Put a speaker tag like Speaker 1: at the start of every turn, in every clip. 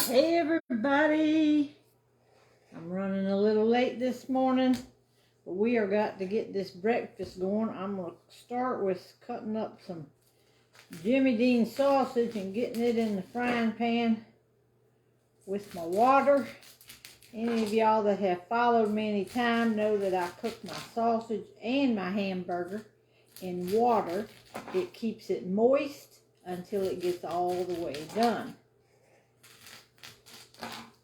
Speaker 1: Hey everybody, I'm running a little late this morning, but we are got to get this breakfast going. I'm going to start with cutting up some Jimmy Dean sausage and getting it in the frying pan with my water. Any of y'all that have followed me any time know that I cook my sausage and my hamburger in water. It keeps it moist until it gets all the way done.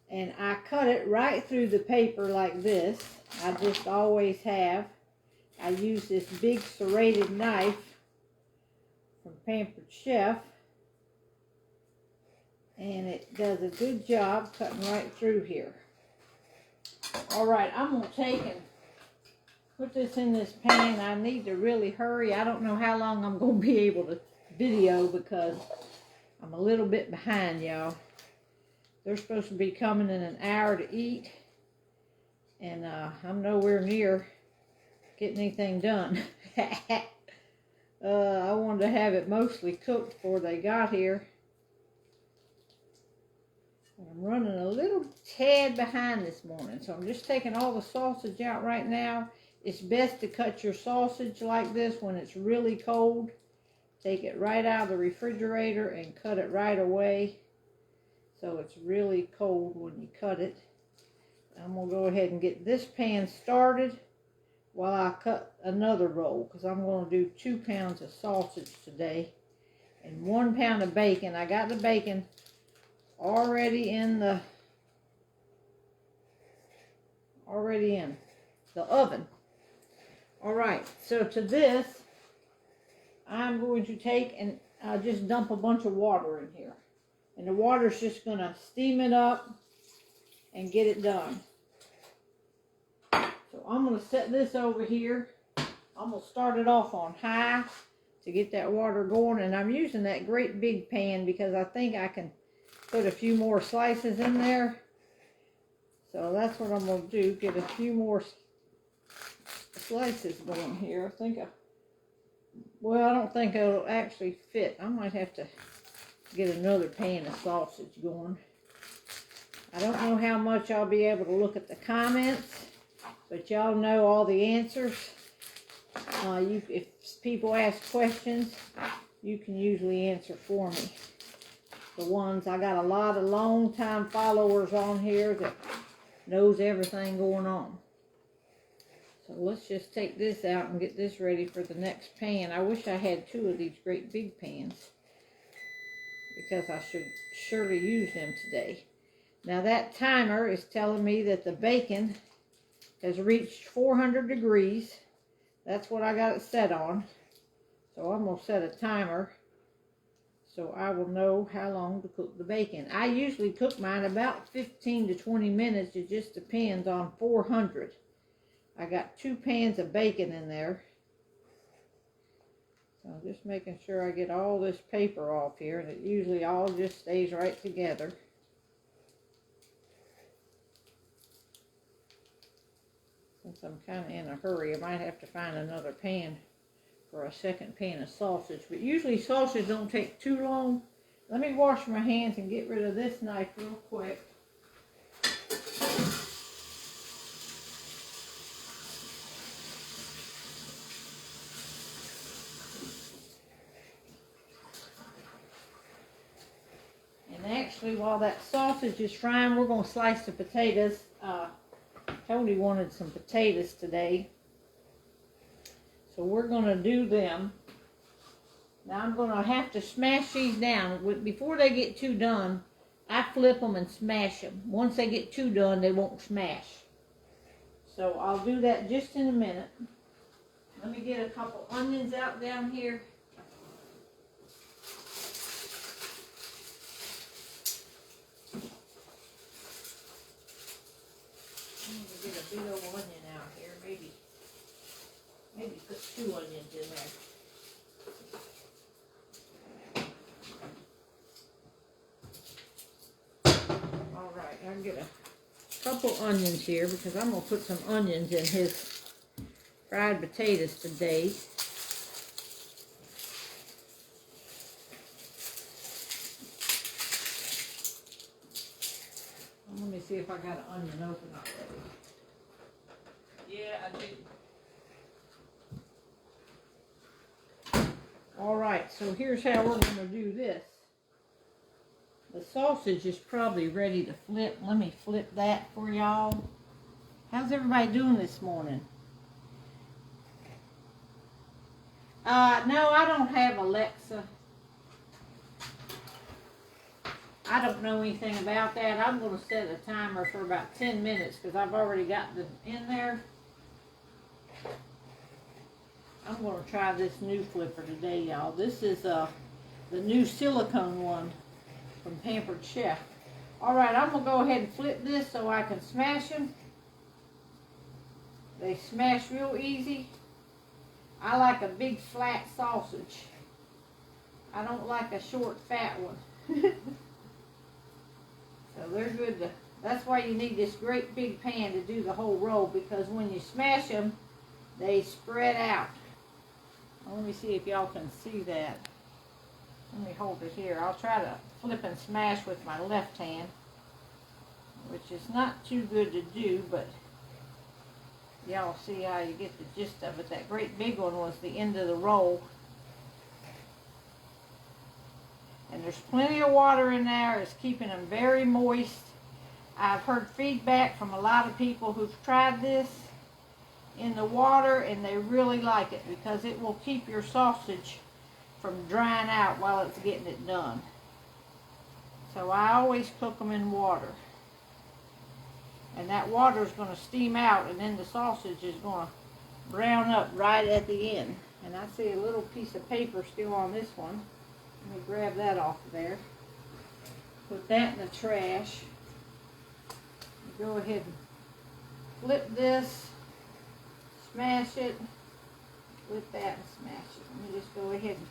Speaker 1: And I cut it right through the paper like this. I just always have. I use this big serrated knife from Pampered Chef. And it does a good job cutting right through here. Alright, I'm going to take and put this in this pan. I need to really hurry. I don't know how long I'm going to be able to video because I'm a little bit behind, y'all. They're supposed to be coming in an hour to eat, and I'm nowhere near getting anything done. I wanted to have it mostly cooked before they got here. And I'm running a little tad behind this morning, so I'm just taking all the sausage out right now. It's best to cut your sausage like this when it's really cold. Take it right out of the refrigerator and cut it right away. So it's really cold when you cut it. I'm going to go ahead and get this pan started while I cut another roll, because I'm going to do 2 pounds of sausage today and 1 pound of bacon. I got the bacon already in the oven. Alright, so to this I'm going to take and just dump a bunch of water in here. And the water's just going to steam it up and get it done. So I'm going to set this over here. I'm going to start it off on high to get that water going. And I'm using that great big pan because I think I can put a few more slices in there. So that's what I'm going to do. Get a few more slices going here. Well, I don't think it'll actually fit. I might have to get another pan of sausage going. I don't know how much I'll be able to look at the comments, but y'all know all the answers. If people ask questions, you can usually answer for me. I got a lot of long-time followers on here that knows everything going on. So let's just take this out and get this ready for the next pan. I wish I had 2 of these great big pans, because I should surely use them today. Now that timer is telling me that the bacon has reached 400 degrees. That's what I got it set on. So I'm going to set a timer so I will know how long to cook the bacon. I usually cook mine about 15 to 20 minutes. It just depends on 400. I got 2 pans of bacon in there. So I'm just making sure I get all this paper off here, and it usually all just stays right together. Since I'm kind of in a hurry, I might have to find another pan for a second pan of sausage. But usually sausage don't take too long. Let me wash my hands and get rid of this knife real quick. Actually, while that sausage is frying, we're going to slice the potatoes. Tony wanted some potatoes today, so we're going to do them. Now I'm going to have to smash these down. Before they get too done, I flip them and smash them. Once they get too done, they won't smash. So I'll do that just in a minute. Let me get a couple onions out down here. Get a big old onion out here. Maybe put 2 onions in there. Alright, I'll get a couple onions here because I'm going to put some onions in his fried potatoes today. see if I got an onion open already. Yeah, I do. Alright, so here's how we're going to do this. The sausage is probably ready to flip. Let me flip that for y'all. How's everybody doing this morning? No, I don't have Alexa. I don't know anything about that. I'm going to set a timer for about 10 minutes because I've already got them in there. I'm going to try this new flipper today, y'all. This is the new silicone one from Pampered Chef. Alright, I'm going to go ahead and flip this so I can smash them. They smash real easy. I like a big flat sausage. I don't like a short fat one. So they're good to, that's why you need this great big pan to do the whole roll, because when you smash them, they spread out. Well, let me see if y'all can see that. Let me hold it here. I'll try to flip and smash with my left hand, which is not too good to do, but y'all see how you get the gist of it. That great big one was the end of the roll. And there's plenty of water in there. It's keeping them very moist. I've heard feedback from a lot of people who've tried this in the water, and they really like it because it will keep your sausage from drying out while it's getting it done. So I always cook them in water. And that water is going to steam out, and then the sausage is going to brown up right at the end. And I see a little piece of paper still on this one. Let me grab that off of there. Put that in the trash. Go ahead and flip this, smash it, flip that and smash it. Let me just go ahead and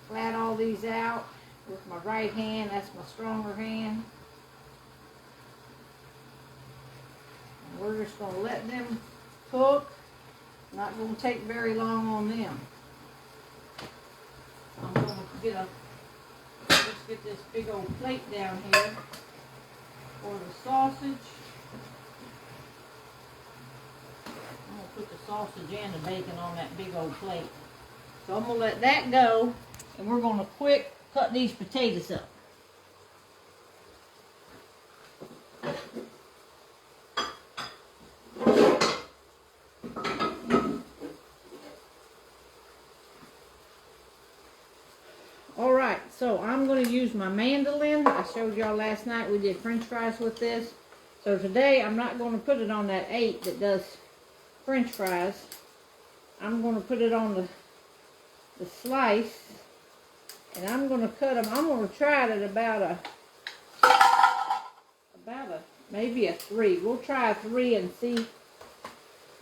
Speaker 1: flat all these out with my right hand. That's my stronger hand. And we're just going to let them cook. Not going to take very long on them. I'm going to let's get this big old plate down here for the sausage. I'm going to put the sausage and the bacon on that big old plate. So I'm going to let that go, and we're going to quick cut these potatoes up. Alright, so I'm going to use my mandolin. I showed y'all last night we did french fries with this. So today I'm not going to put it on that 8 that does french fries. I'm going to put it on the slice. And I'm going to cut them. I'm going to try it at about maybe a 3. We'll try a 3 and see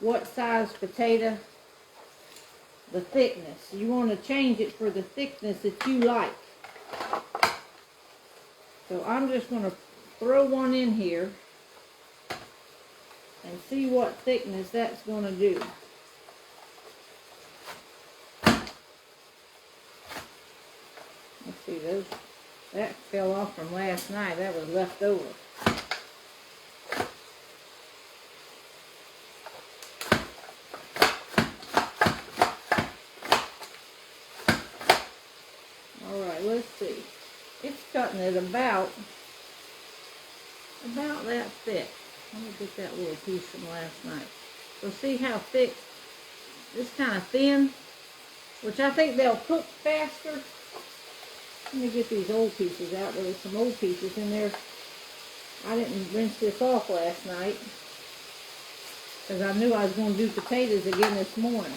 Speaker 1: what size potato. The thickness. You want to change it for the thickness that you like. So I'm just going to throw one in here and see what thickness that's going to do. Let's see, that fell off from last night. That was left over. Let's see. It's cutting it about that thick. Let me get that little piece from last night. So see how thick, this kind of thin, which I think they'll cook faster. Let me get these old pieces out. There was some old pieces in there. I didn't rinse this off last night because I knew I was going to do potatoes again this morning.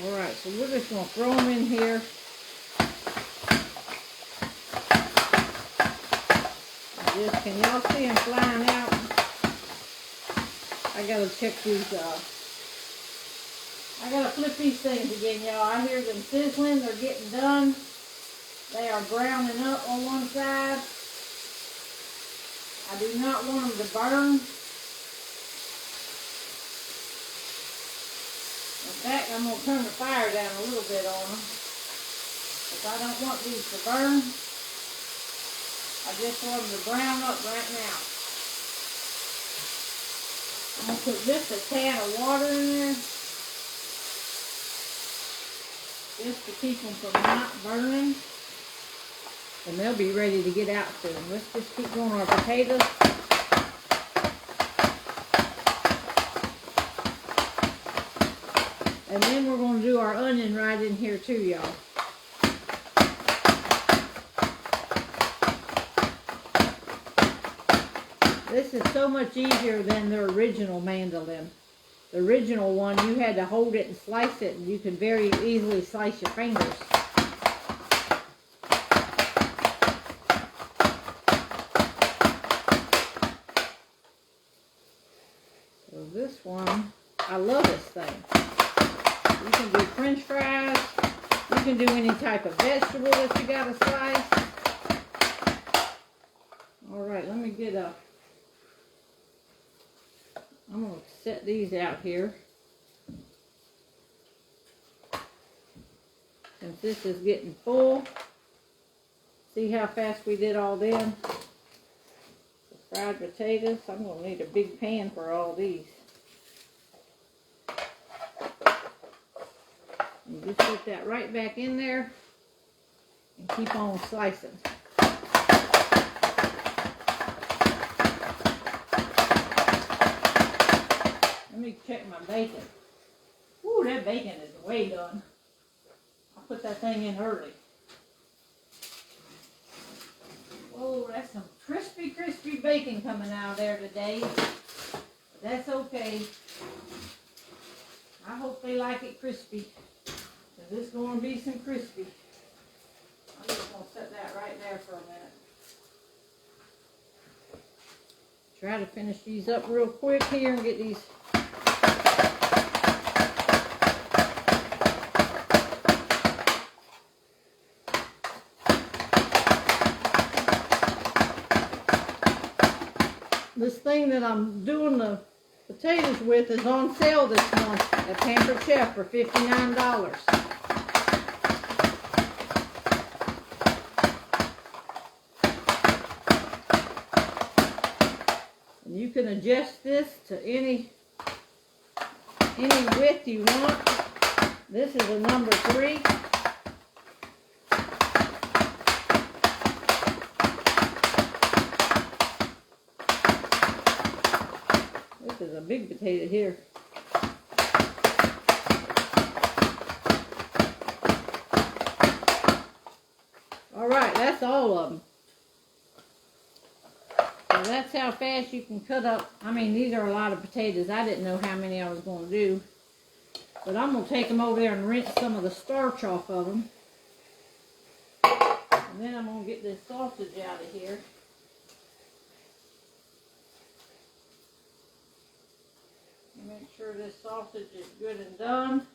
Speaker 1: Alright, so we're just going to throw them in here. Can y'all see them flying out? I gotta check these I gotta flip these things again, y'all. I hear them sizzling. They're getting done. They are browning up on one side. I do not want them to burn. In fact, I'm going to turn the fire down a little bit on them. because I don't want these to burn. I just want them to brown up right now. I'm going to put just a tad of water in there, just to keep them from not burning. And they'll be ready to get out soon. Let's just keep going our potatoes. And then we're going to do our onion right in here too, y'all. This is so much easier than the original mandolin. The original one, you had to hold it and slice it, and you could very easily slice your fingers. So this one, I love this thing. You can do French fries. You can do any type of vegetable that you got to slice. All right, let me get a... I'm going to set these out here. Since this is getting full. See how fast we did all them? The fried potatoes. I'm going to need a big pan for all these. And just put that right back in there. And keep on slicing. Let me check my bacon. Ooh, that bacon is way done. I put that thing in early. Oh, that's some crispy, crispy bacon coming out of there today. But that's okay. I hope they like it crispy. Because it's going to be some crispy. I'm just going to set that right there for a minute. Try to finish these up real quick here and get these. This thing that I'm doing the potatoes with is on sale this month at Pampered Chef for $59. And you can adjust this to any width you want. This is a number 3. This is a big potato here. Alright, that's all of them. So that's how fast you can cut up. I mean, these are a lot of potatoes. I didn't know how many I was going to do. But I'm going to take them over there and rinse some of the starch off of them. And then I'm going to get this sausage out of here. Make sure this sausage is good and done.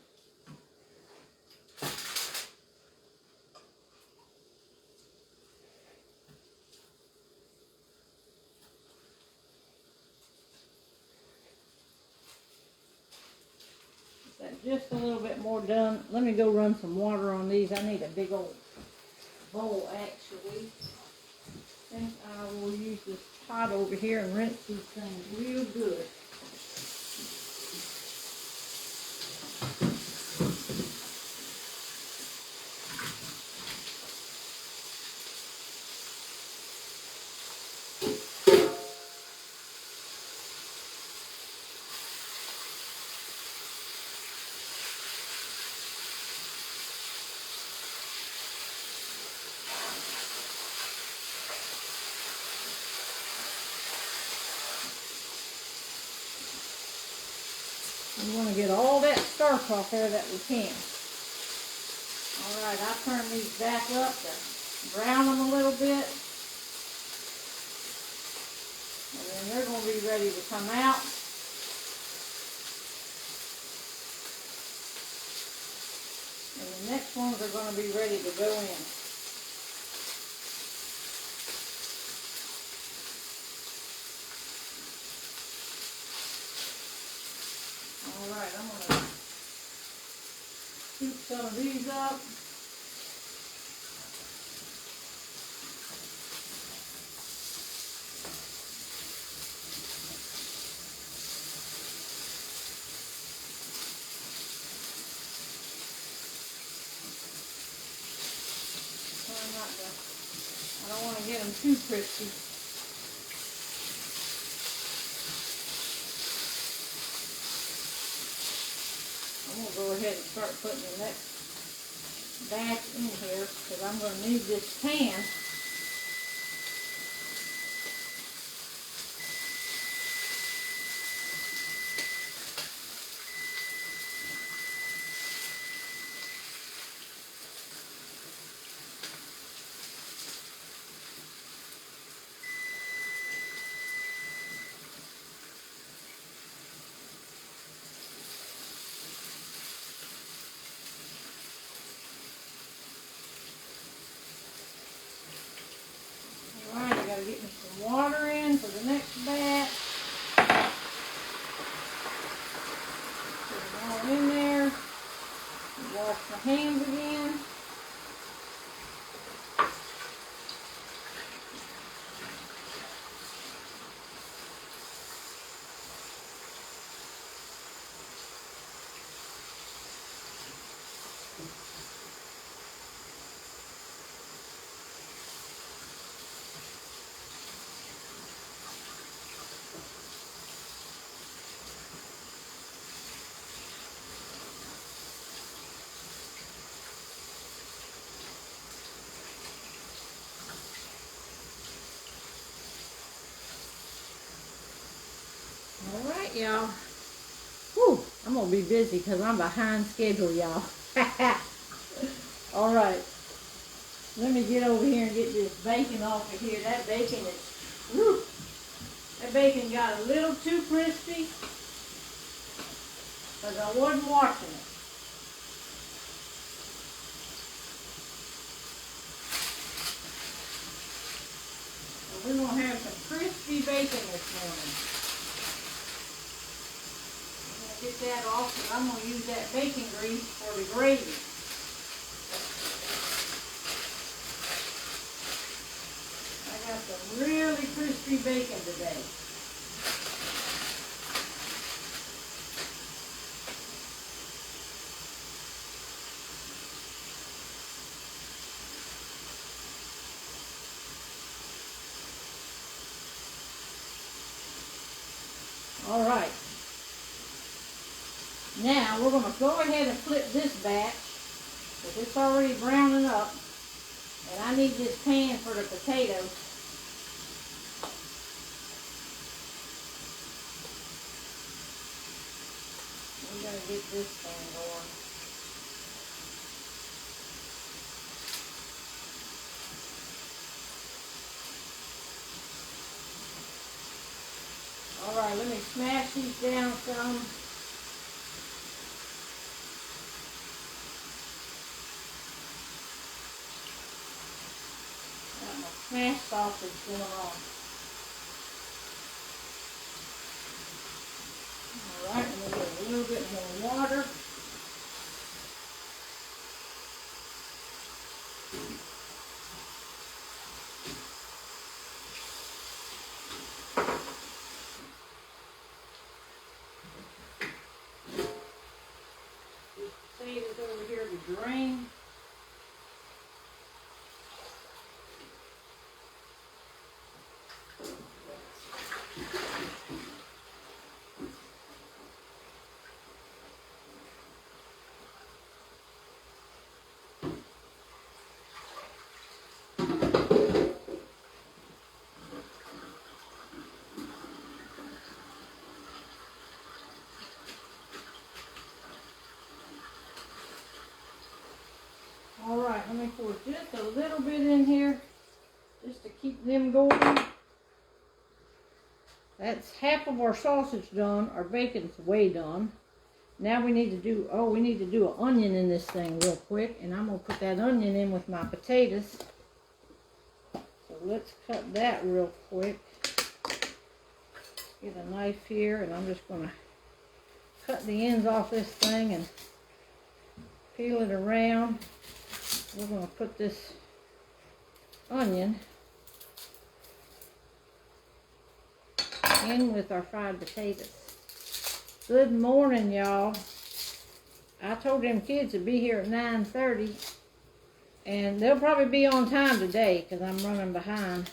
Speaker 1: Get that just a little bit more done. Let me go run some water on these. I need a big old bowl actually. I think I will use this pot over here and rinse these things real good. We want to get all that starch off there that we can. Alright, I'll turn these back up to brown them a little bit. And then they're going to be ready to come out. And the next ones are going to be ready to go in. Alright, I'm going to scoop some of these up. I don't want to get them too crispy. I'm going to go ahead and start putting the next batch in here because I'm going to need this pan. Alright, I got to get me some water in for the next batch. Put it all in there. Wash my hands again. Alright, y'all. Whew, I'm going to be busy because I'm behind schedule, y'all. Alright. Let me get over here and get this bacon off of here. That bacon is, whew, that bacon got a little too crispy because I wasn't watching it. So we're going to have some crispy bacon this morning. Get that off because I'm going to use that bacon grease for the gravy. I got some really crispy bacon today. All right. Now we're going to go ahead and flip this batch because it's already browning up, and I need this pan for the potatoes. We're going to get this thing going. All right, let me smash these down some. Smash sausage going on. Alright, I'm going to get a little bit more water. These potatoes over here to drain. Alright, let me pour just a little bit in here just to keep them going. That's half of our sausage done. Our bacon's way done. Now we need to do, we need to do an onion in this thing real quick. And I'm going to put that onion in with my potatoes. So let's cut that real quick. Get a knife here and I'm just going to cut the ends off this thing and peel it around. We're going to put this onion in with our fried potatoes. Good morning, y'all. I told them kids to be here at 9:30. And they'll probably be on time today because I'm running behind.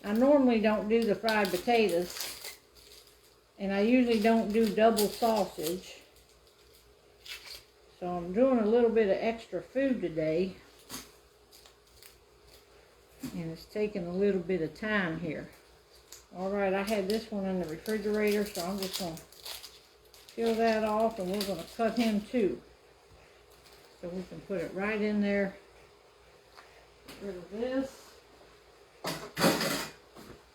Speaker 1: I normally don't do the fried potatoes. And I usually don't do double sausage. So I'm doing a little bit of extra food today. And it's taking a little bit of time here. Alright, I had this one in the refrigerator, so I'm just going to peel that off, and we're going to cut him too. So we can put it right in there. Get rid of this.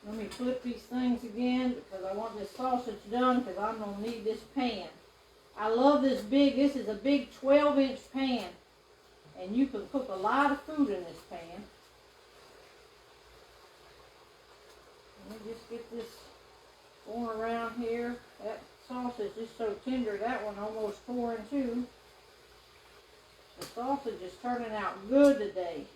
Speaker 1: Let me flip these things again because I want this sausage done because I'm going to need this pan. I love this this is a big 12-inch pan. And you can cook a lot of food in this pan. Let me just get this going around here. That sausage is so tender, that one almost tore in two. The sausage is turning out good today.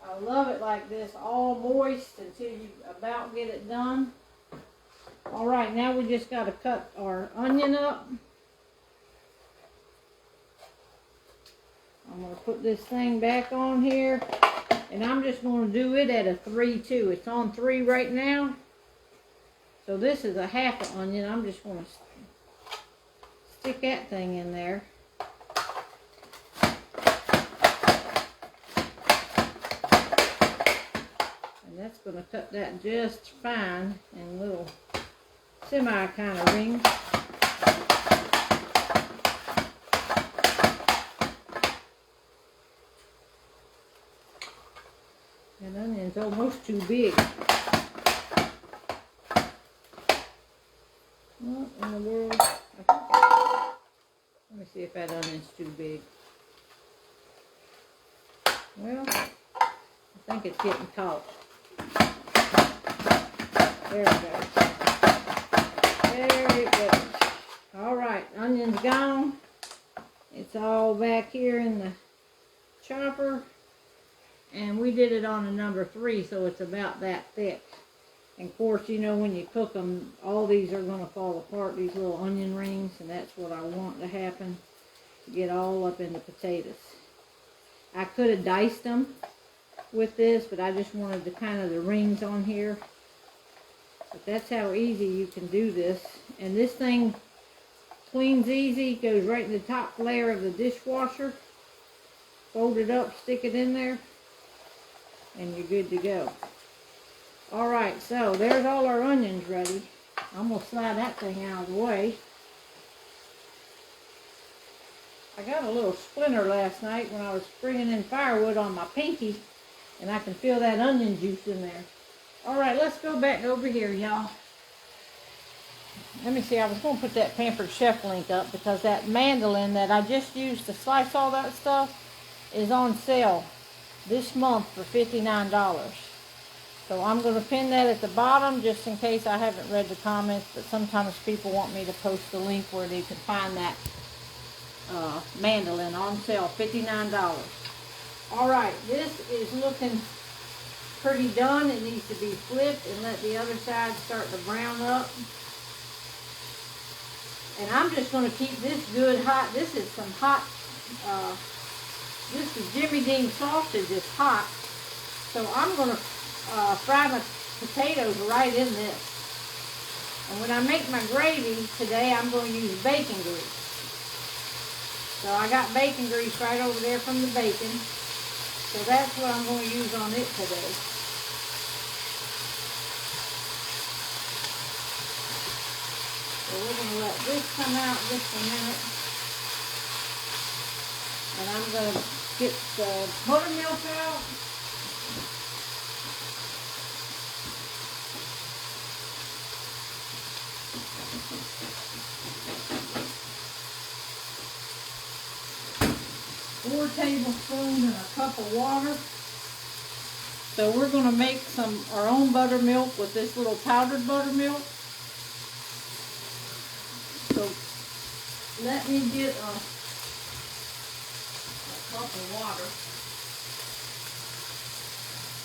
Speaker 1: I love it like this, all moist until you about get it done. Alright, now we just got to cut our onion up. I'm going to put this thing back on here. And I'm just going to do it at a 3 too. It's on 3 right now. So this is a half an onion. I'm just going to stick that thing in there. And that's going to cut that just fine in little semi kind of rings. That onion's almost too big. What in the world? Let me see if that onion's too big. Well, I think it's getting caught. There we go. There it goes. Alright, onion's gone. It's all back here in the chopper. And we did it on a number 3, so it's about that thick. And of course, you know, when you cook them, all these are going to fall apart, these little onion rings. And that's what I want to happen, to get all up in the potatoes. I could have diced them with this, but I just wanted the kind of the rings on here. But that's how easy you can do this. And this thing cleans easy, goes right in the top layer of the dishwasher. Fold it up, stick it in there, and you're good to go. Alright, so there's all our onions ready. I'm going to slide that thing out of the way. I got a little splinter last night when I was bringing in firewood on my pinky, and I can feel that onion juice in there. Alright, let's go back over here, y'all. Let me see, I was going to put that Pampered Chef link up because that mandolin that I just used to slice all that stuff is on sale this month for $59. So I'm going to pin that at the bottom just in case I haven't read the comments, but sometimes people want me to post the link where they can find that mandolin on sale, $59. Alright, this is looking pretty done. It needs to be flipped and let the other side start to brown up. And I'm just going to keep this good hot. This is some hot, this is Jimmy Dean sausage. It's hot. So I'm going to fry my potatoes right in this. And when I make my gravy today, I'm going to use bacon grease. So I got bacon grease right over there from the bacon. So that's what I'm going to use on it today. So we're going to let this come out just a minute. And I'm going to get the buttermilk out. 4 tablespoons and a cup of water. So we're going to make our own buttermilk with this little powdered buttermilk. So let me get a cup of water.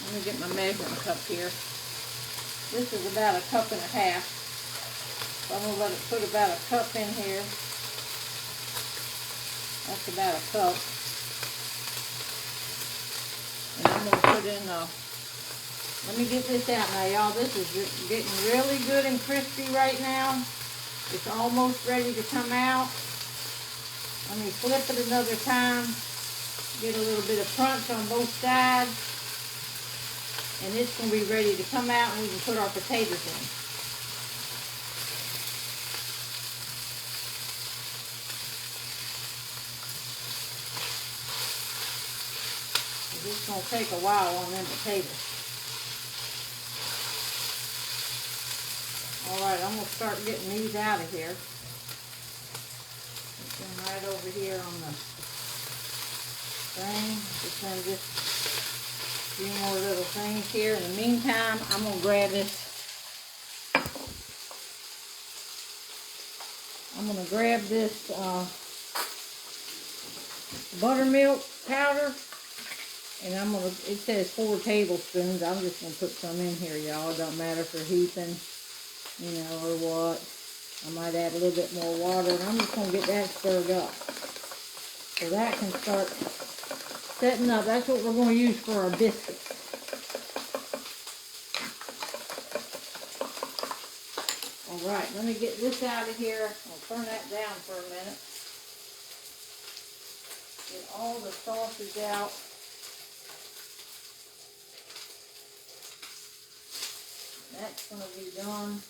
Speaker 1: Let me get my measuring cup here. This is about 1.5 cups. So I'm going to let it put about a cup in here. That's about a cup. And I'm going to put in, let me get this out now, y'all. This is getting really good and crispy right now. It's almost ready to come out. Let me flip it another time. Get a little bit of crunch on both sides. And it's going to be ready to come out and we can put our potatoes in. It's going to take a while on them potatoes. Alright, I'm going to start getting these out of here. Put them right over here on the thing. Just going to just a few more little things here. In the meantime, I'm going to grab this. I'm going to grab this buttermilk powder. And I'm going to, it says 4 tablespoons. I'm just going to put some in here, y'all. It don't matter for heaping, you know, or what. I might add a little bit more water. And I'm just going to get that stirred up. So that can start setting up. That's what we're going to use for our biscuits. Alright, let me get this out of here. I'll turn that down for a minute. Get all the sausage out. That's going to be done.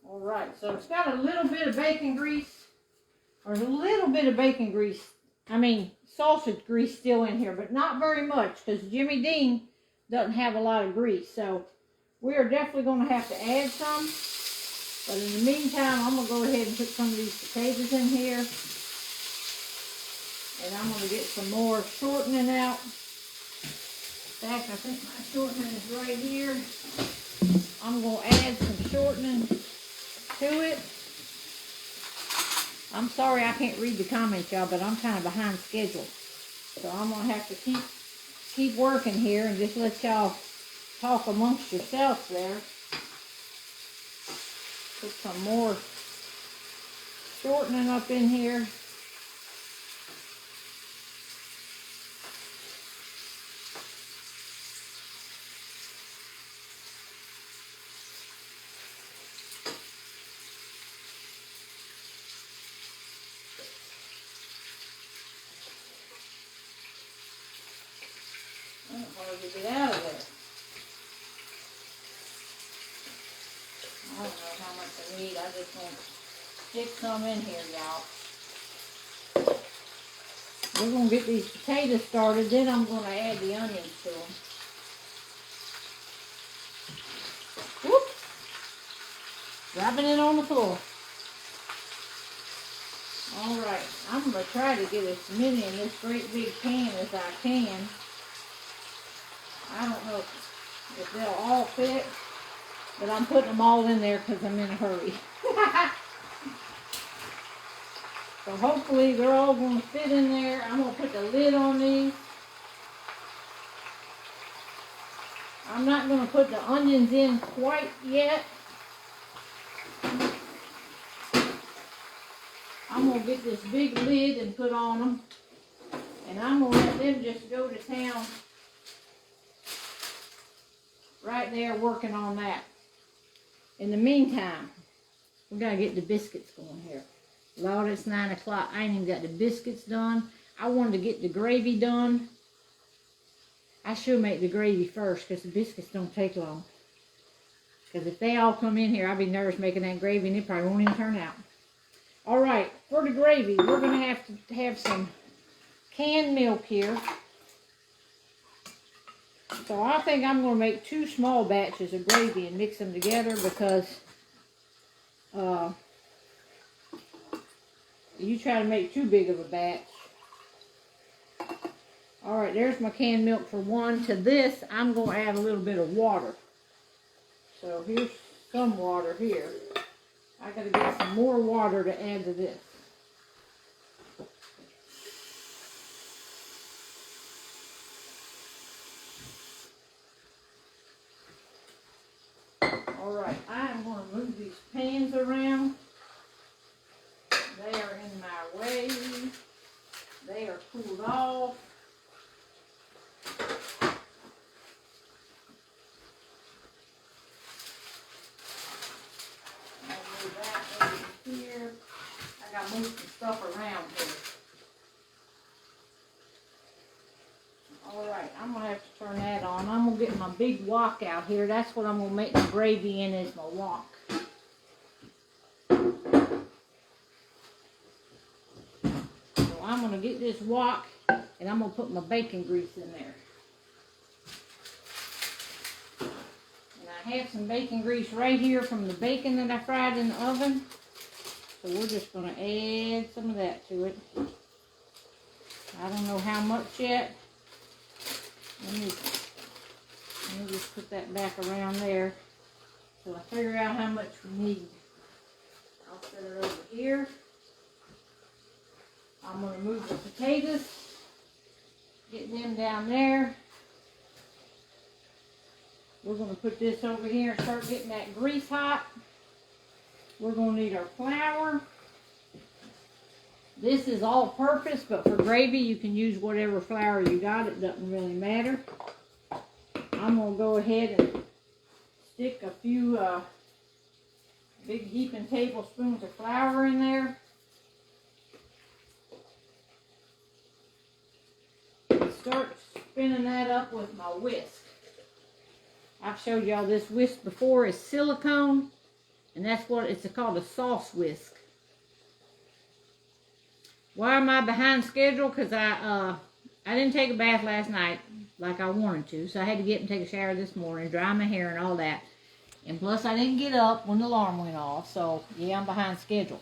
Speaker 1: Alright, so it's got a little bit of bacon grease, or a little bit of bacon grease, sausage grease still in here, but not very much, because Jimmy Dean doesn't have a lot of grease. So we are definitely going to have to add some. But in the meantime, I'm going to go ahead and put some of these potatoes in here. And I'm going to get some more shortening out. In fact, I think my shortening is right here. I'm going to add some shortening to it. I'm sorry I can't read the comments, y'all, but I'm kind of behind schedule. So I'm going to have to keep working here and just let y'all talk amongst yourselves there. Put some more shortening up in here. Hard to get out of there. I don't know how much I need. I just want to stick some in here, y'all. We're going to get these potatoes started. Then I'm going to add the onions to them. Whoop! Dropping it on the floor. Alright, I'm going to try to get as many in this great big pan as I can. I don't know if they'll all fit, but I'm putting them all in there because I'm in a hurry. So hopefully they're all going to fit in there. I'm going to put the lid on these. I'm not going to put the onions in quite yet. I'm going to get this big lid and put on them. And I'm going to let them just go to town right there working on that. In the meantime, we got to get the biscuits going here. Lord, it's 9 o'clock. I ain't even got the biscuits done. I wanted to get the gravy done. I should make the gravy first because the biscuits don't take long. Because if they all come in here, I'll be nervous making that gravy and it probably won't even turn out. Alright, for the gravy, we're going to have some canned milk here. So I think I'm going to make 2 small batches of gravy and mix them together because you try to make too big of a batch. Alright, there's my canned milk for one. To this, I'm going to add a little bit of water. So here's some water here. I got to get some more water to add to this. cooled off. I'll move that over here. I got to move some stuff around here. Alright, I'm going to have to turn that on. I'm going to get my big wok out here. That's what I'm going to make the gravy in, is my wok. So I'm going to get this wok and I'm going to put my bacon grease in there. And I have some bacon grease right here from the bacon that I fried in the oven. So we're just going to add some of that to it. I don't know how much yet. Let me just put that back around there till I figure out how much we need. I'll set it over here. I'm going to move the potatoes, get them down there. We're going to put this over here and start getting that grease hot. We're going to need our flour. This is all purpose, but for gravy you can use whatever flour you got. It doesn't really matter. I'm going to go ahead and stick a few big heaping tablespoons of flour in there. And start spinning that up with my whisk. I've showed y'all this whisk before. It's silicone, and that's what it's called, a sauce whisk. Why am I behind schedule? Because I didn't take a bath last night like I wanted to. So I had to get and take a shower this morning, dry my hair and all that. And plus I didn't get up when the alarm went off. So yeah, I'm behind schedule.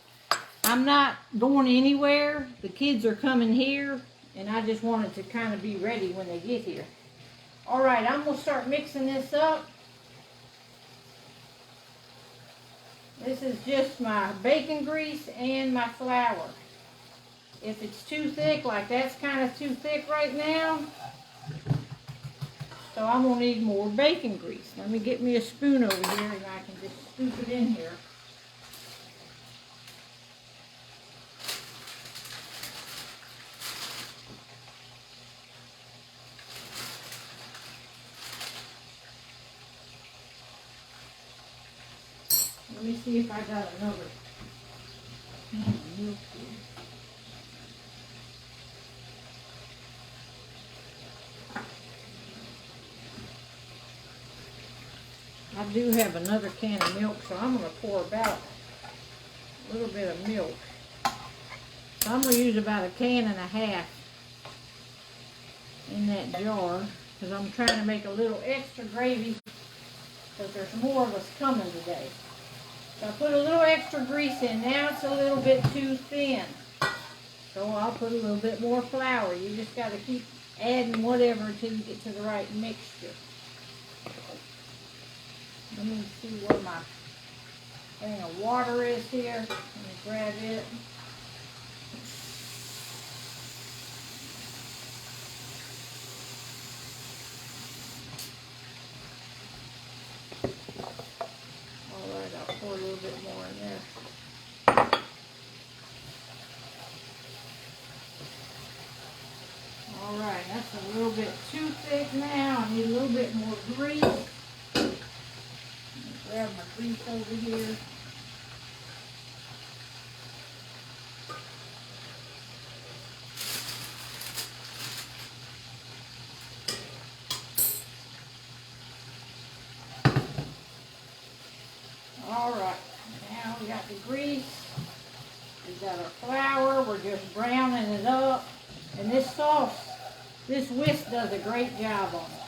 Speaker 1: I'm not going anywhere. The kids are coming here. And I just wanted to kind of be ready when they get here. Alright, I'm going to start mixing this up. This is just my bacon grease and my flour. If it's too thick, like that's kind of too thick right now, so I'm going to need more bacon grease. Let me get me a spoon over here and I can just scoop it in here. Let me see if I got another milk here. I do have another can of milk, so I'm going to pour about a little bit of milk. So I'm going to use about 1.5 cans in that jar, because I'm trying to make a little extra gravy, because there's more of us coming today. So I put a little extra grease in. Now it's a little bit too thin, so I'll put a little bit more flour. You just got to keep adding whatever until you get to the right mixture. Let me see where my thing of water is here. Let me grab it. Alright, I'll pour a little bit more in there. Alright, that's a little bit too thick now. I need a little bit more grease. Grab my grease over here. Alright, now we got the grease. We got our flour. We're just browning it up. And this sauce, this whisk does a great job on it.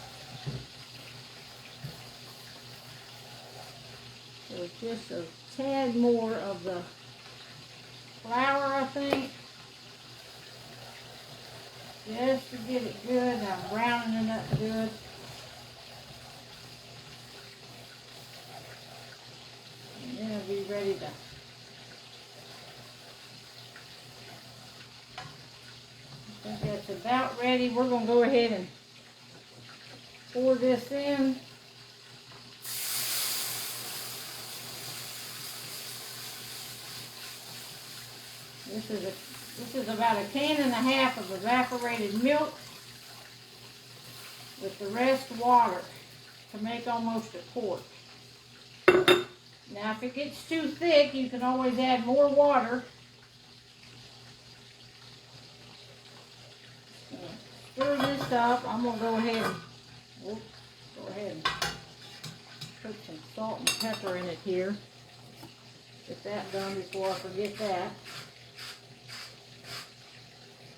Speaker 1: So just a tad more of the flour, I think, just to get it good. I'm browning it up good. And then it'll be ready to I think that's about ready. We're going to go ahead and pour this in. This is This is about 1.5 cans of evaporated milk with the rest water to make almost a quart. Now if it gets too thick, you can always add more water. Stir this up. I'm going to go ahead and put some salt and pepper in it here. Get that done before I forget that.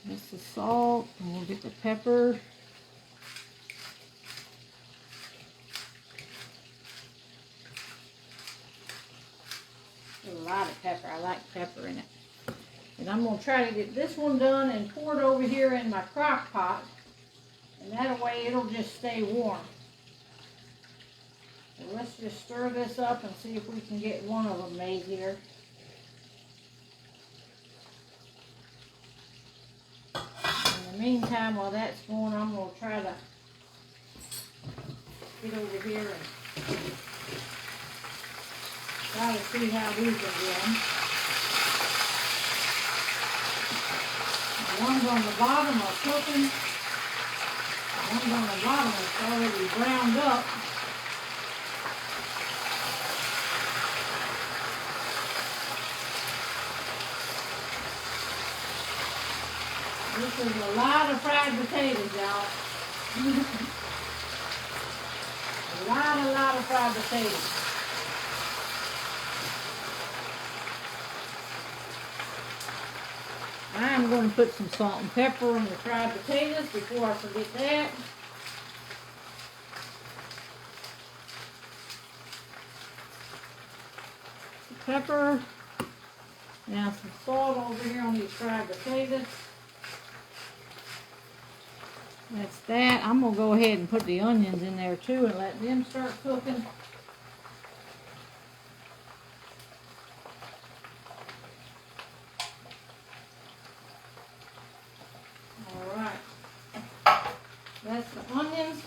Speaker 1: That's the salt, and we'll get the pepper. A lot of pepper. I like pepper in it. And I'm going to try to get this one done and pour it over here in my crock pot. And that way it'll just stay warm. So let's just stir this up and see if we can get one of them made here. In the meantime, while that's going, I'm going to try to get over here and try to see how these are doing. The ones on the bottom are cooking. The ones on the bottom are already browned up. This is a lot of fried potatoes, y'all. A lot of fried potatoes. I'm going to put some salt and pepper on the fried potatoes before I forget that. Pepper. Now some salt over here on these fried potatoes. That's that. I'm going to go ahead and put the onions in there too and let them start cooking. That's the onions.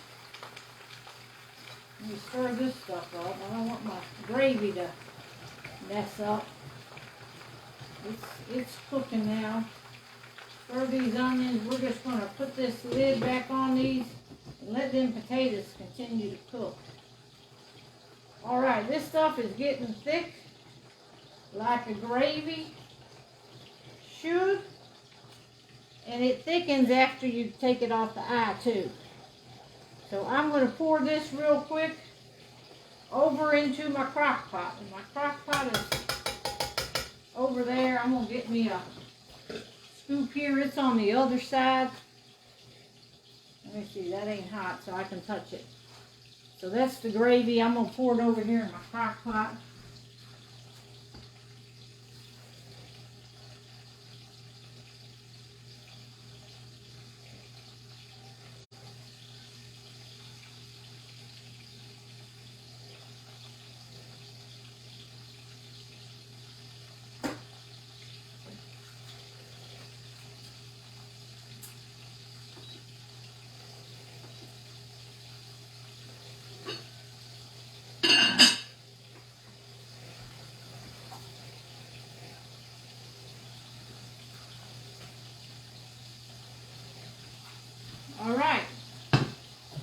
Speaker 1: Let me stir this stuff up. I don't want my gravy to mess up. It's cooking now. Stir these onions. We're just going to put this lid back on these and let them potatoes continue to cook. Alright, this stuff is getting thick like a gravy should. And it thickens after you take it off the eye too. So I'm going to pour this real quick over into my crock pot. And my crock pot is over there. I'm going to get me a scoop here. It's on the other side. Let me see, that ain't hot so I can touch it. So that's the gravy. I'm going to pour it over here in my crock pot. Alright,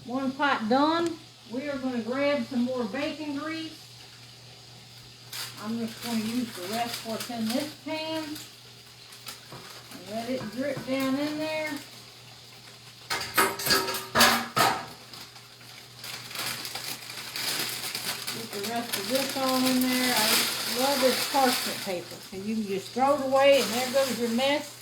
Speaker 1: one pot done. We are going to grab some more bacon grease. I'm just going to use the rest of what's in this pan and let it drip down in there. Get the rest of this all in there. I love this parchment paper because you can just throw it away and there goes your mess.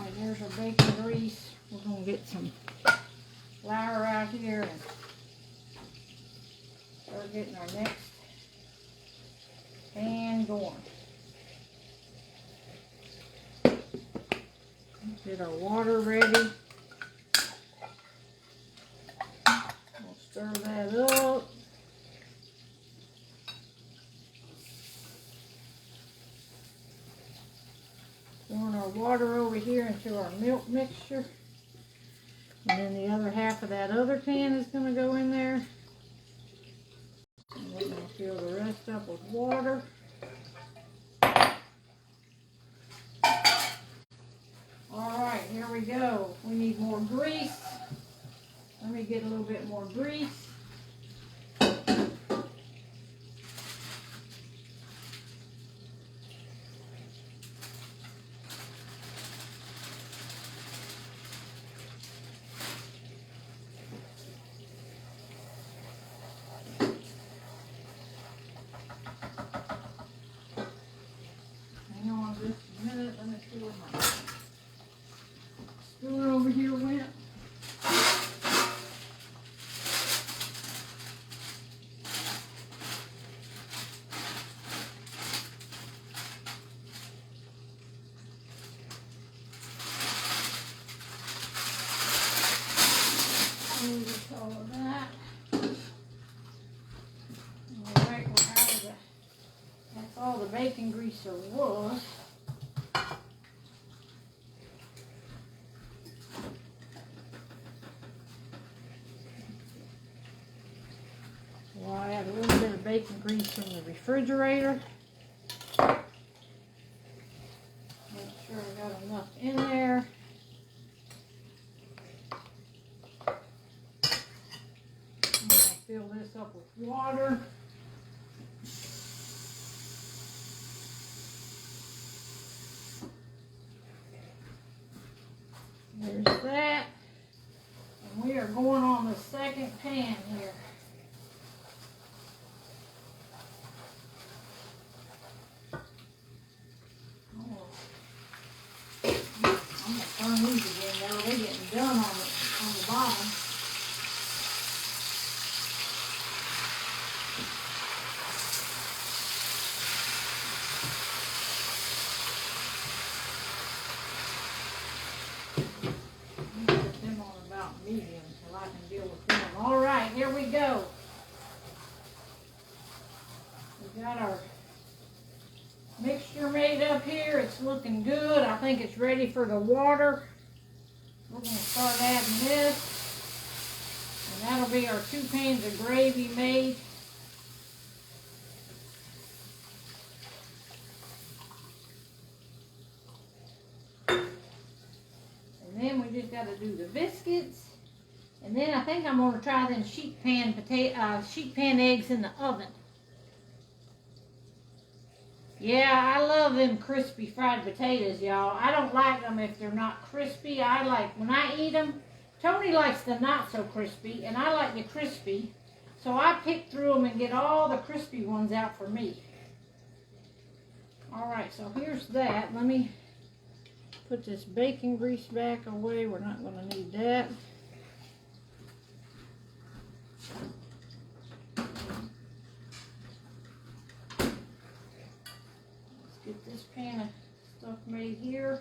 Speaker 1: Alright, there's our bacon grease. We're going to get some flour out here and start getting our next pan going. Get our water ready. We'll stir that up. Pouring our water over here into our milk mixture. And then the other half of that other pan is going to go in there. And we're going to fill the rest up with water. Alright, here we go. We need more grease. Let me get a little bit more grease. Hang on just a minute. Let me see where my spoon over here went. Just all of that. Alright, we're out of the, that's all the bacon grease there was. Well, I have a little bit of bacon grease from the refrigerator. Make sure I got enough in there. Fill this up with water. There's that. And we are going on the second pan here. Oh. I'm going to turn these again now. They're getting done on the bottom. Medium so I can deal with them. All right, here we go. We got our mixture made up here. It's looking good. I think it's ready for the water. We're going to start adding this. And that'll be our 2 pans of gravy made. And then we just got to do the biscuits. And then I think I'm going to try them sheet pan eggs in the oven. Yeah, I love them crispy fried potatoes, y'all. I don't like them if they're not crispy. I like, when I eat them, Tony likes the not so crispy, and I like the crispy. So I pick through them and get all the crispy ones out for me. Alright, so here's that. Let me put this bacon grease back away. We're not going to need that. Get this pan of stuff made here.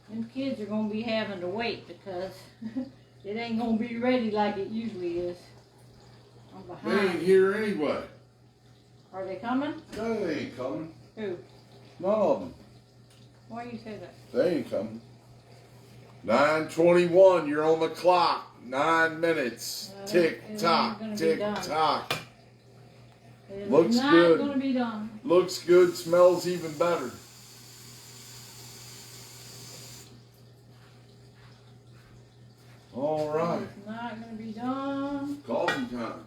Speaker 1: Them kids are going to be having to wait because it ain't going to be ready like it usually is. I'm behind.
Speaker 2: They ain't here anyway.
Speaker 1: Are they coming?
Speaker 2: No, they ain't coming.
Speaker 1: Who?
Speaker 2: None of them.
Speaker 1: Why do you say that?
Speaker 2: They ain't coming. 9:21, you're on the clock. 9 minutes. Tick tock, tick tock. Looks
Speaker 1: not
Speaker 2: good.
Speaker 1: Going to be done.
Speaker 2: Looks good. Smells even better. All right.
Speaker 1: It's not going to be done.
Speaker 2: Coffee time.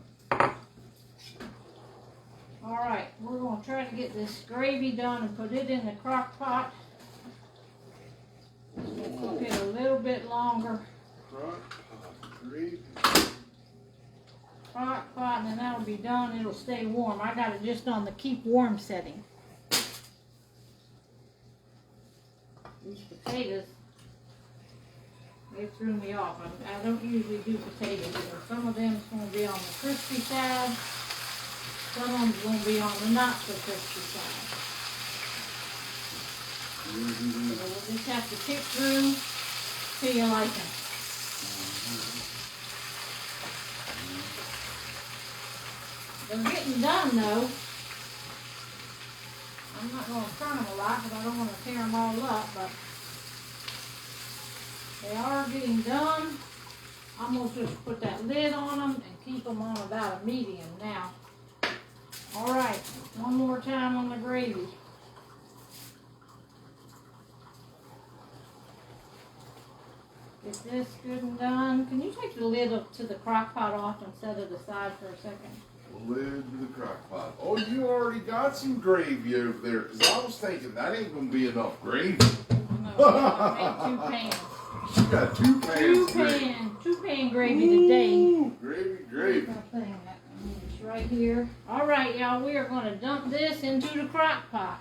Speaker 1: All right, we're going to try to get this gravy done and put it in the crock pot. We'll cook it a little bit longer.
Speaker 2: Crock pot gravy.
Speaker 1: Crock pot, and then that'll be done. It'll stay warm. I got it just on the keep warm setting. These potatoes, they threw me off. I don't usually do potatoes. Some of them is going to be on the crispy side. Some of them's going to be on the not so crispy side. So we'll just have to pick through till you like them. They're getting done though. I'm not going to turn them a lot because I don't want to tear them all up, but they are getting done. I'm going to just put that lid on them and keep them on about a medium now. All right, one more time on the gravy. Get this good and done. Can you take the lid up to the crock pot off and set it aside for a second?
Speaker 2: Lid to the crock pot. Oh, you already got some gravy over there, because I was thinking that ain't going to be enough gravy.
Speaker 1: No, I made 2 pans.
Speaker 2: You got 2 pans.
Speaker 1: 2 pan gravy today.
Speaker 2: Ooh, gravy.
Speaker 1: It's right here. All right, y'all, we are going to dump this into the crock pot.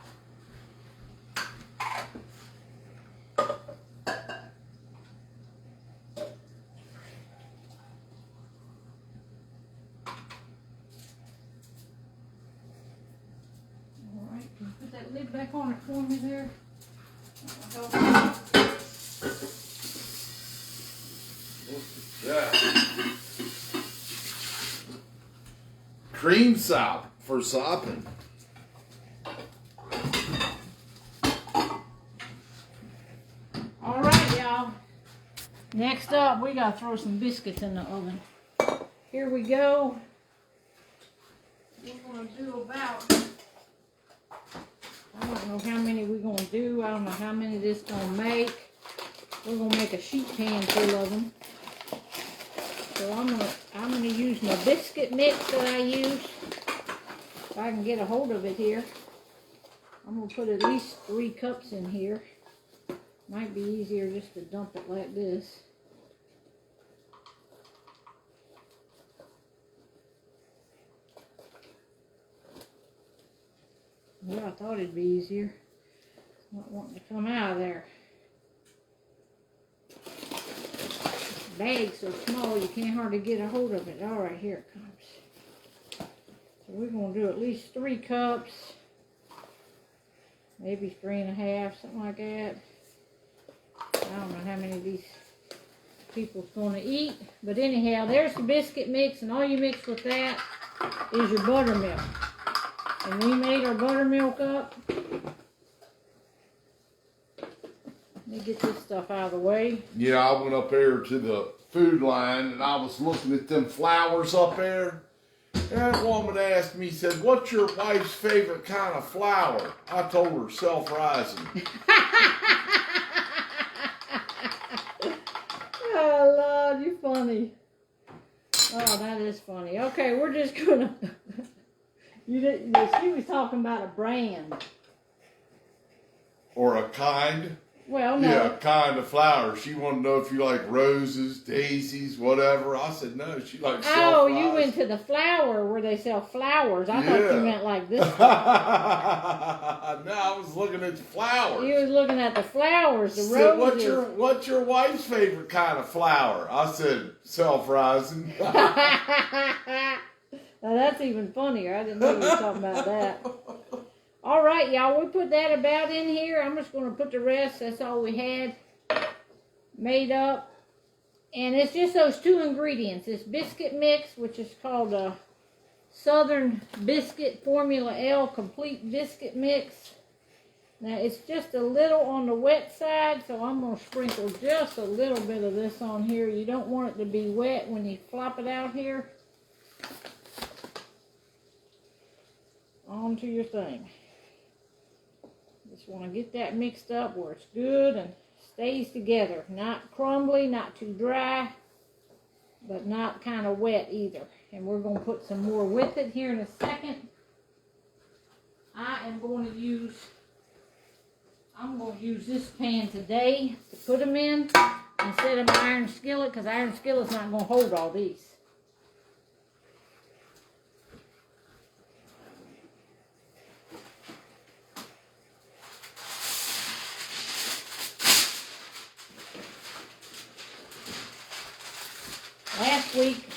Speaker 1: Put that lid back on it for me there.
Speaker 2: Look at that. Cream sop for sopping.
Speaker 1: All right, y'all. Next up, we gotta throw some biscuits in the oven. Here we go. We're gonna do about, I don't know how many we're going to do. I don't know how many this going to make. We're going to make a sheet pan full of them. So I'm going to use my biscuit mix that I use. If I can get a hold of it here. I'm going to put at least 3 cups in here. Might be easier just to dump it like this. Well, I thought it'd be easier. Not wanting to come out of there. This bag's so small you can't hardly get a hold of it. All right, here it comes. So we're going to do at least 3 cups. Maybe 3.5, something like that. I don't know how many of these people's going to eat. But anyhow, there's the biscuit mix, and all you mix with that is your buttermilk. And we made our buttermilk up. Let me get this stuff out of the way.
Speaker 2: Yeah, I went up there to the food line and I was looking at them flowers up there. And that woman asked me, said, "What's your wife's favorite kind of flower?" I told her self-rising.
Speaker 1: Oh, Lord, you're funny. Oh, that is funny. Okay, we're just gonna... She was talking about a brand.
Speaker 2: Or a kind.
Speaker 1: Well, no.
Speaker 2: Yeah, kind of flower. She wanted to know if you like roses, daisies, whatever. I said no. She likes
Speaker 1: Oh, you went to the flower where they sell flowers. I thought you meant like this.
Speaker 2: No, I was looking at the flowers.
Speaker 1: You was looking at the flowers, the
Speaker 2: said,
Speaker 1: roses.
Speaker 2: What's your wife's favorite kind of flower? I said self-rising.
Speaker 1: Now that's even funnier. I didn't know you were talking about that. All right, y'all. We put that about in here. I'm just going to put the rest. That's all we had made up. And it's just those 2 ingredients. This biscuit mix, which is called a Southern Biscuit Formula L Complete Biscuit Mix. Now, it's just a little on the wet side, so I'm going to sprinkle just a little bit of this on here. You don't want it to be wet when you flop it out here. Onto your thing. Just want to get that mixed up where it's good and stays together. Not crumbly, not too dry, but not kind of wet either. And we're going to put some more with it here in a second. I'm going to use this pan today to put them in instead of my iron skillet, because iron skillet's not going to hold all these. last week,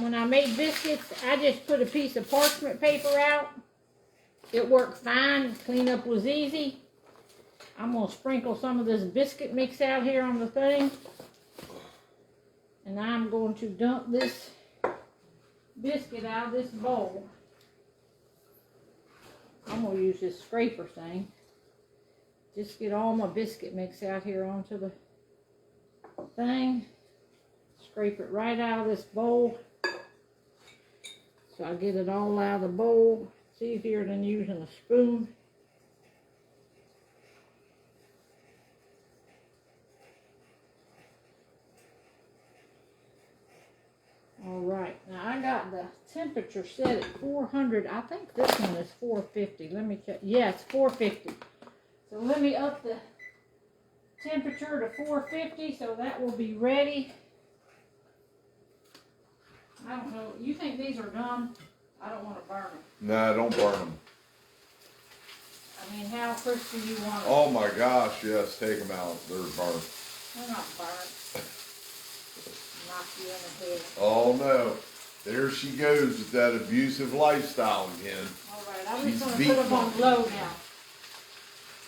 Speaker 1: when I made biscuits, I just put a piece of parchment paper out. It worked fine. Cleanup was easy. I'm going to sprinkle some of this biscuit mix out here on the thing. And I'm going to dump this biscuit out of this bowl. I'm going to use this scraper thing. Just get all my biscuit mix out here onto the thing. Scrape it right out of this bowl. So I get it all out of the bowl. It's easier than using a spoon. Alright, now I got the temperature set at 400. I think this one is 450. Let me check. Yeah, it's 450. So let me up the temperature to 450 so that will be ready. I don't know. You think these are done? I don't want to burn them.
Speaker 2: Nah, don't burn them.
Speaker 1: I mean, how crispy you want them?
Speaker 2: Oh my gosh, yes, take them out. They're burnt.
Speaker 1: They're not burnt. Knock you in the head.
Speaker 2: Oh no. There she goes with that abusive lifestyle again.
Speaker 1: Alright, I'm just going to put them on low now.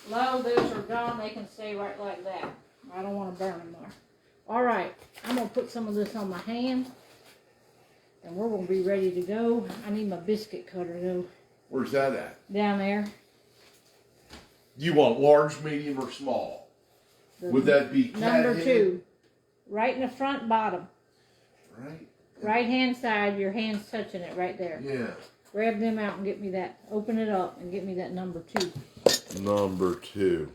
Speaker 1: Low, those are done. They can stay right like that. I don't want to burn them more. Alright, I'm going to put some of this on my hand. And we're going to be ready to go. I need my biscuit cutter though.
Speaker 2: Where's that at?
Speaker 1: Down there.
Speaker 2: You want large, medium, or small? Would that be
Speaker 1: number
Speaker 2: cat
Speaker 1: 2? Right in the front bottom.
Speaker 2: Right?
Speaker 1: Right hand side, your hand's touching it right there.
Speaker 2: Yeah.
Speaker 1: Grab them out and get me that. Open it up and get me that number 2.
Speaker 2: Number 2.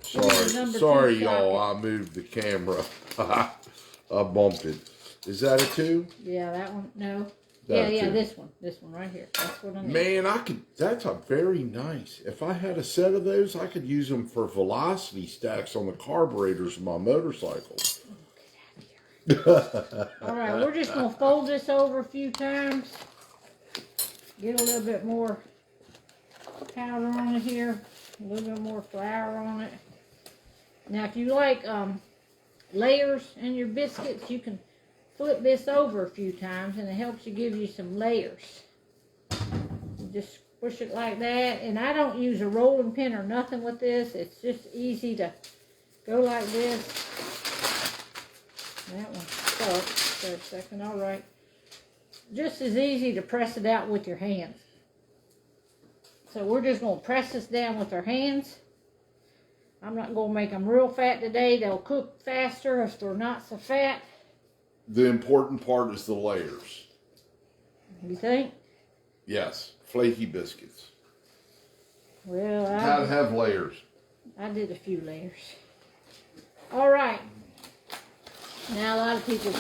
Speaker 1: Number
Speaker 2: Sorry,
Speaker 1: 2
Speaker 2: y'all.
Speaker 1: socket.
Speaker 2: I moved the camera. I bumped it. Is that a 2?
Speaker 1: Yeah, that one. No.
Speaker 2: That
Speaker 1: Yeah,
Speaker 2: two.
Speaker 1: this one. This one right here. That's what I need.
Speaker 2: Man, that's a very nice. If I had a set of those, I could use them for velocity stacks on the carburetors of my motorcycle.
Speaker 1: Alright, we're just going to fold this over a few times. Get a little bit more powder on it here. A little bit more flour on it. Now, if you like layers in your biscuits, you can flip this over a few times and it helps you give you some layers. You just push it like that. And I don't use a rolling pin or nothing with this. It's just easy to go like this. That one stuck for a second. Alright. Just as easy to press it out with your hands. So we're just going to press this down with our hands. I'm not going to make them real fat today. They'll cook faster if they're not so fat.
Speaker 2: The important part is the layers.
Speaker 1: You think?
Speaker 2: Yes. Flaky biscuits.
Speaker 1: Well,
Speaker 2: Gotta have layers.
Speaker 1: I did a few layers. Alright. Now a lot of people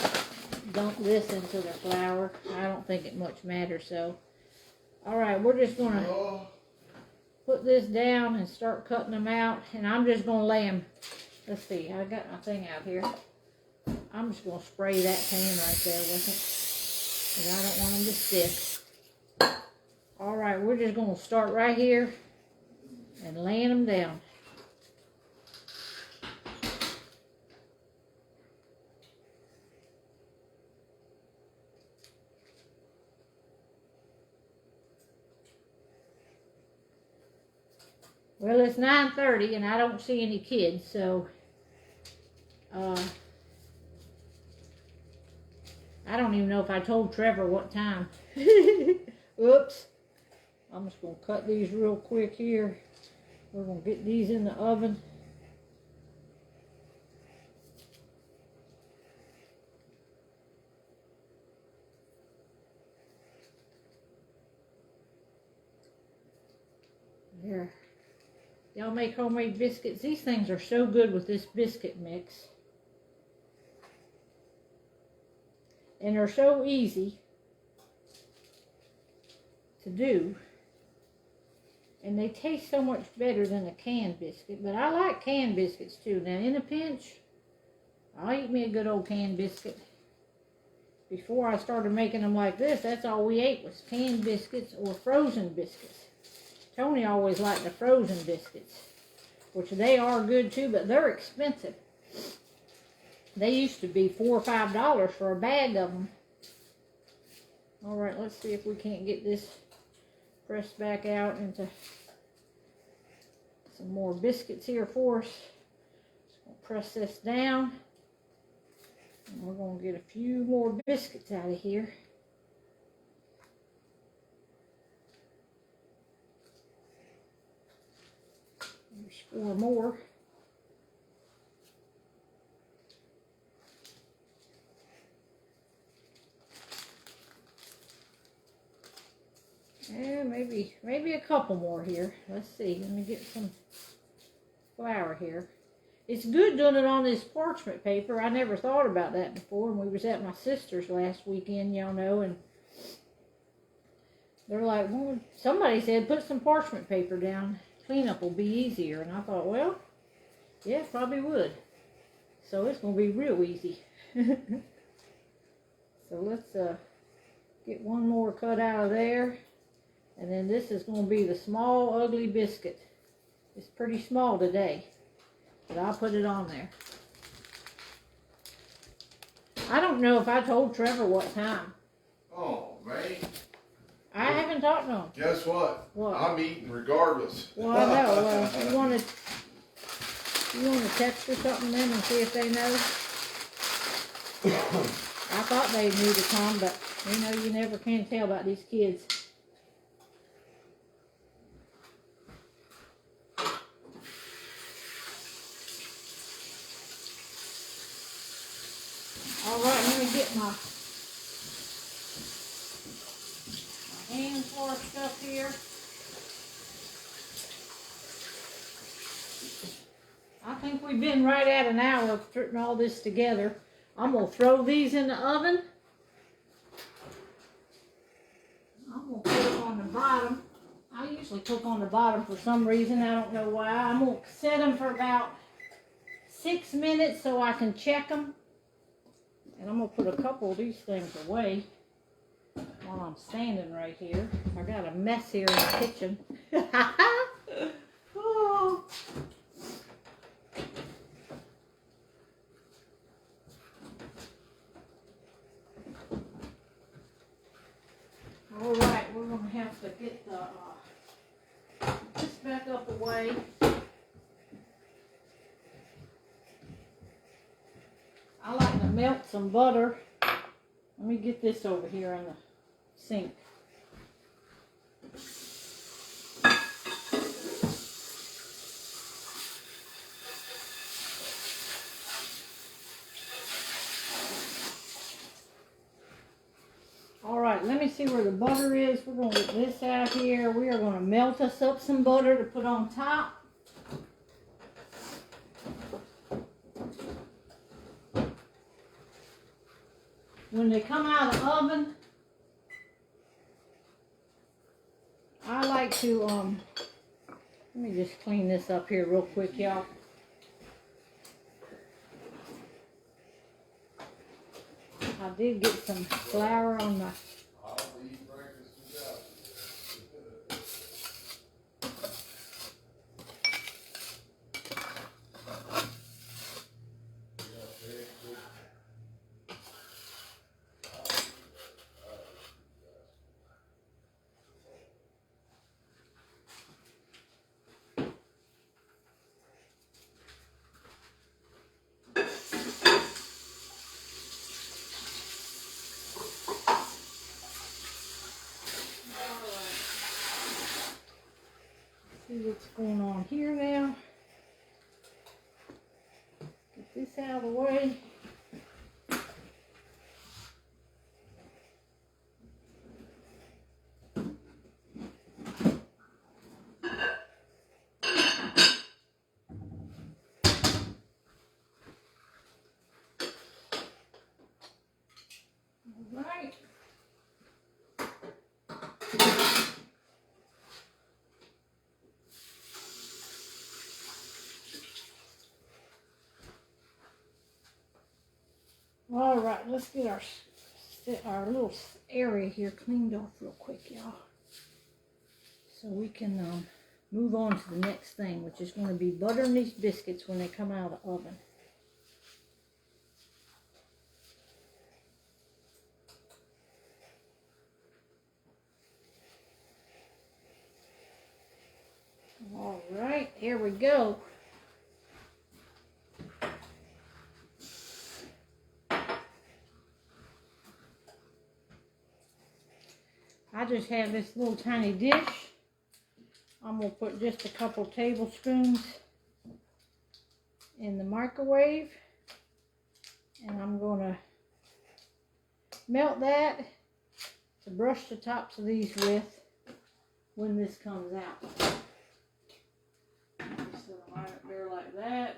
Speaker 1: dump this into their flour. I don't think it much matters, so. Alright, we're just going to put this down and start cutting them out. And I'm just going to lay them. Let's see, I got my thing out here. I'm just going to spray that pan right there with it. Because I don't want them to stick. Alright, we're just going to start right here and laying them down. Well, it's 9:30 and I don't see any kids, so I don't even know if I told Trevor what time. Oops. I'm just going to cut these real quick here. We're going to get these in the oven. There. Y'all make homemade biscuits. These things are so good with this biscuit mix. And they're so easy to do. And they taste so much better than a canned biscuit. But I like canned biscuits too. Now in a pinch, I'll eat me a good old canned biscuit. Before I started making them like this, that's all we ate was canned biscuits or frozen biscuits. Tony always liked the frozen biscuits, which they are good too, but they're expensive. They used to be $4 or $5 for a bag of them. All right, let's see if we can't get this pressed back out into some more biscuits here for us. Press this down. And we're going to get a few more biscuits out of here. There's 4 more. And maybe a couple more here. Let's see. Let me get some flour here. It's good doing it on this parchment paper. I never thought about that before. And we was at my sister's last weekend, y'all know, and they're like, well, somebody said put some parchment paper down. Cleanup will be easier. And I thought, well, yeah, probably would. So it's going to be real easy. So let's get one more cut out of there. And then this is going to be the small, ugly biscuit. It's pretty small today. But I'll put it on there. I don't know if I told Trevor what time.
Speaker 2: Oh, man.
Speaker 1: I haven't talked to him.
Speaker 2: Guess what?
Speaker 1: What?
Speaker 2: I'm eating regardless.
Speaker 1: Well, I know. You want to text or something then and see if they know? I thought they knew to come, but you know, you never can tell about these kids. All right, let me get my hand full of stuff here. I think we've been right at an hour of putting all this together. I'm going to throw these in the oven. I'm going to put them on the bottom. I usually cook on the bottom for some reason. I don't know why. I'm going to set them for about 6 minutes so I can check them. And I'm going to put a couple of these things away while I'm standing right here. I got a mess here in the kitchen. Oh. All right, we're going to have to get this back up away. I like to melt some butter. Let me get this over here in the sink. All right, let me see where the butter is. We're going to get this out here. We are going to melt us up some butter to put on top. When they come out of the oven, I like to, let me just clean this up here real quick, y'all. I did get some flour on my... See what's going on here now. Get this out of the way. All right. All right, let's get our little area here cleaned off real quick, y'all. So we can move on to the next thing, which is going to be buttering these biscuits when they come out of the oven. All right, here we go. I just have this little tiny dish. I'm going to put just a couple tablespoons in the microwave. And I'm going to melt that to brush the tops of these with when this comes out. Just gonna line it there like that.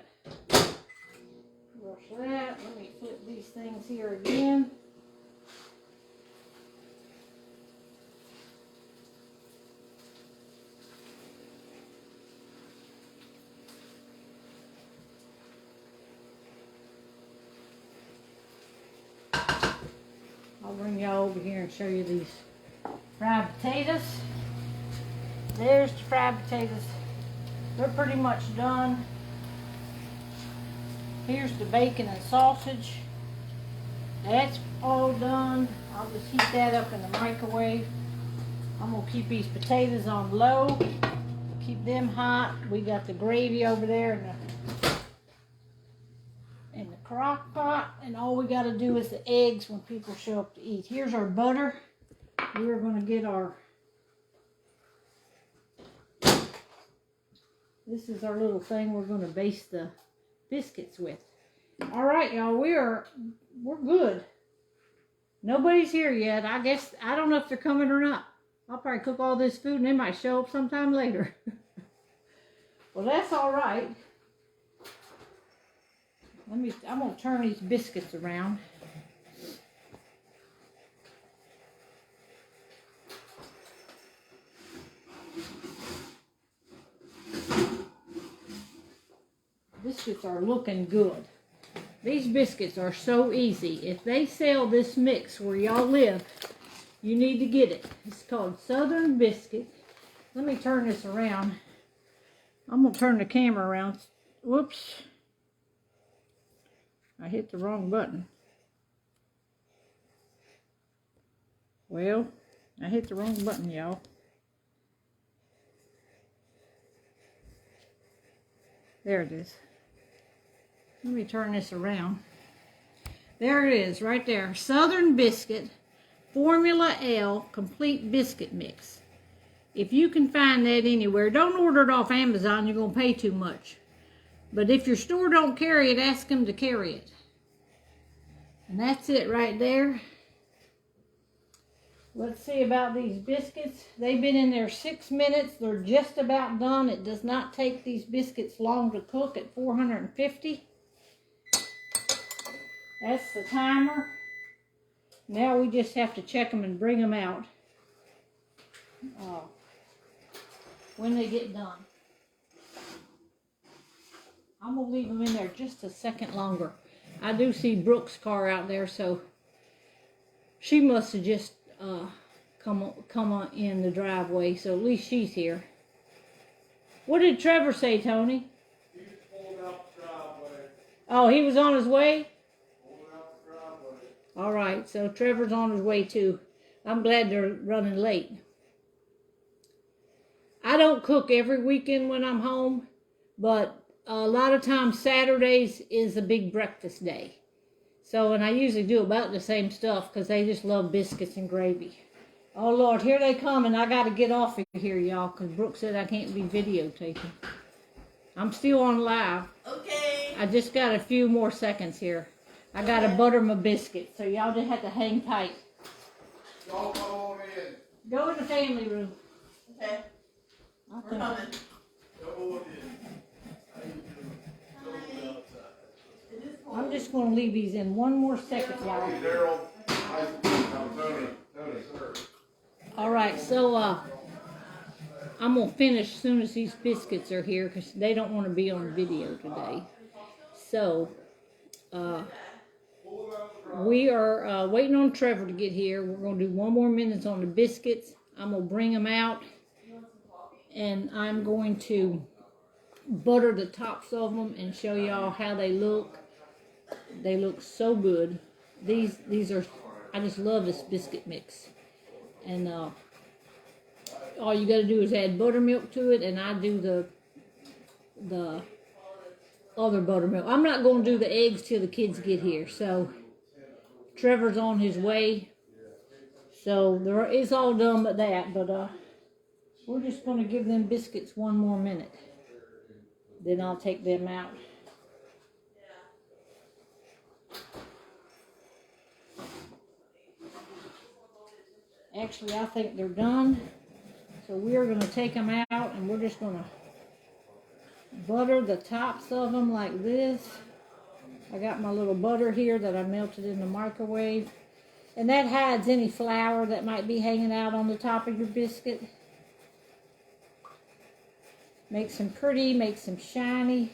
Speaker 1: Brush that. Let me flip these things here again. I'll bring y'all over here and show you these fried potatoes. There's the fried potatoes. They're pretty much done. Here's the bacon and sausage. That's all done. I'll just heat that up in the microwave. I'm gonna keep these potatoes on low. Keep them hot. We got the gravy over there in the crock pot, and all we got to do is the eggs when people show up to eat. Here's our butter. We're going to get our, this is our little thing we're going to baste the biscuits with. All right, y'all, we're good. Nobody's here yet. I guess, I don't know if they're coming or not. I'll probably cook all this food and they might show up sometime later. Well, that's all right. I'm going to turn these biscuits around. Biscuits are looking good. These biscuits are so easy. If they sell this mix where y'all live, you need to get it. It's called Southern Biscuit. Let me turn this around. I'm going to turn the camera around. Whoops. I hit the wrong button. Well, I hit the wrong button, y'all. There it is. Let me turn this around. There it is, right there. Southern Biscuit, Formula L Complete Biscuit Mix. If you can find that anywhere, don't order it off Amazon. You're going to pay too much. But if your store don't carry it, ask them to carry it. And that's it right there. Let's see about these biscuits. They've been in there 6 minutes. They're just about done. It does not take these biscuits long to cook at 450. That's the timer. Now we just have to check them and bring them out when they get done. I'm going to leave them in there just a second longer. I do see Brooke's car out there, so she must have just come on in the driveway, so at least she's here. What did Trevor say, Tony?
Speaker 2: He pulled out the driveway.
Speaker 1: Oh, he was on his way?
Speaker 2: Pulled out the driveway.
Speaker 1: All right, so Trevor's on his way too. I'm glad they're running late. I don't cook every weekend when I'm home, but a lot of times Saturdays is a big breakfast day. So, and I usually do about the same stuff because they just love biscuits and gravy. Oh, Lord, here they come, and I got to get off of here, y'all, because Brooke said I can't be videotaping. I'm still on live.
Speaker 3: Okay.
Speaker 1: I just got a few more seconds here. I got to butter my biscuit, so y'all just have to hang tight.
Speaker 2: Y'all come on in.
Speaker 1: Go in the family room.
Speaker 3: Okay. We're coming.
Speaker 2: Go on in. How you doing?
Speaker 1: I'm just going to leave these in one more second, y'all.
Speaker 2: Hey, Daryl. I'm Tony. Tony, sir.
Speaker 1: All right, so I'm going to finish as soon as these biscuits are here because they don't want to be on video today. So we are waiting on Trevor to get here. We're going to do 1 more minute on the biscuits. I'm going to bring them out, and I'm going to butter the tops of them and show y'all how they look. They look so good. These are, I just love this biscuit mix. And all you gotta do is add buttermilk to it, and I do the other buttermilk. I'm not gonna do the eggs till the kids get here, so Trevor's on his way. So it's all done but that, but we're just gonna give them biscuits one more minute. Then I'll take them out. Actually, I think they're done. So we're gonna take them out and we're just gonna butter the tops of them like this. I got my little butter here that I melted in the microwave. And that hides any flour that might be hanging out on the top of your biscuit. Makes them pretty, makes them shiny.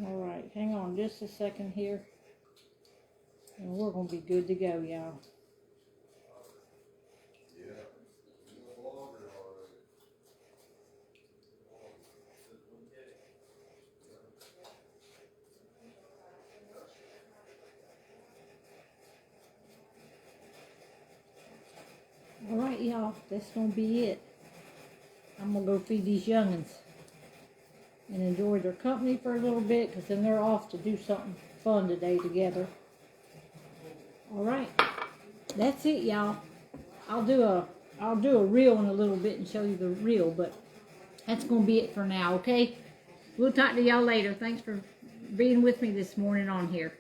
Speaker 1: All right, hang on just a second here. And we're going to be good to go, y'all. All right, y'all, that's going to be it. I'm going to go feed these youngins and enjoy their company for a little bit, because then they're off to do something fun today together. All right, that's it, y'all. I'll do a reel in a little bit and show you the reel, but that's going to be it for now, okay? We'll talk to y'all later. Thanks for being with me this morning on here.